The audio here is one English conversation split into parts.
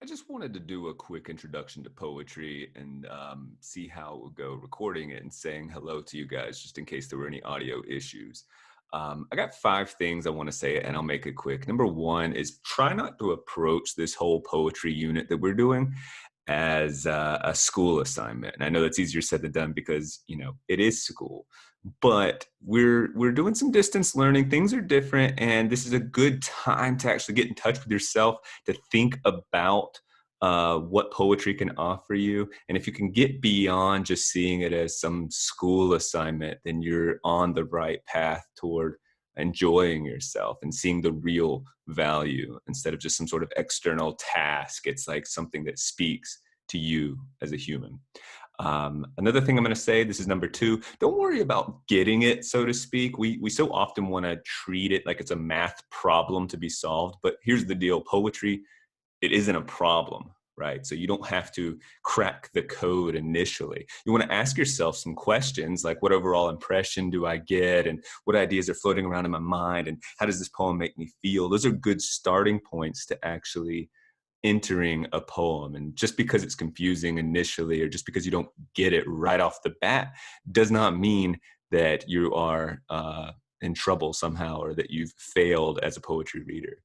I just wanted to do a quick introduction to poetry and see how it would go recording it and saying hello to you guys, just in case there were any audio issues. I got five things I want to say, and I'll make it quick. Number one is try not to approach this whole poetry unit that we're doing as a school assignment. And I know that's easier said than done because it is school, but we're doing some distance learning. Things are different, and this is a good time to actually get in touch with yourself, to think about what poetry can offer you. And if you can get beyond just seeing it as some school assignment, then you're on the right path toward enjoying yourself and seeing the real value instead of just some sort of external task. It's like something that speaks to you as a human. Another thing I'm going to say, this is number two, don't worry about getting it, so to speak. We so often want to treat it like it's a math problem to be solved. But here's the deal: poetry, it isn't a problem, right? So you don't have to crack the code initially. You want to ask yourself some questions like, what overall impression do I get? And what ideas are floating around in my mind? And how does this poem make me feel? Those are good starting points to actually entering a poem. And just because it's confusing initially, or just because you don't get it right off the bat, does not mean that you are in trouble somehow, or that you've failed as a poetry reader.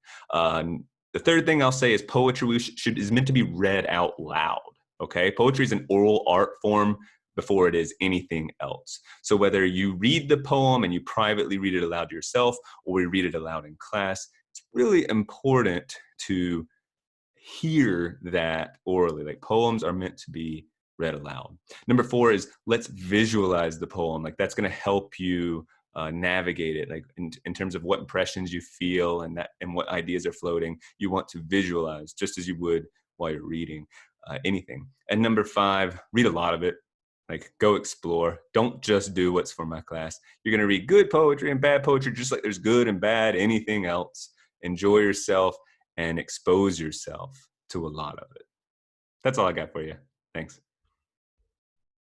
The third thing I'll say is poetry is meant to be read out loud. Okay, poetry is an oral art form before it is anything else. So whether you read the poem and you privately read it aloud to yourself, or we read it aloud in class, it's really important to hear that orally. Like, poems are meant to be read aloud. Number four is let's visualize the poem. Like, that's going to help you navigate it, like in terms of what impressions you feel and what ideas are floating. You want to visualize just as you would while you're reading anything. And number five, read a lot of it. Like, go explore. Don't just do what's for my class. You're going to read good poetry and bad poetry, just like there's good and bad anything else. Enjoy yourself and expose yourself to a lot of it. That's all I got for you. Thanks.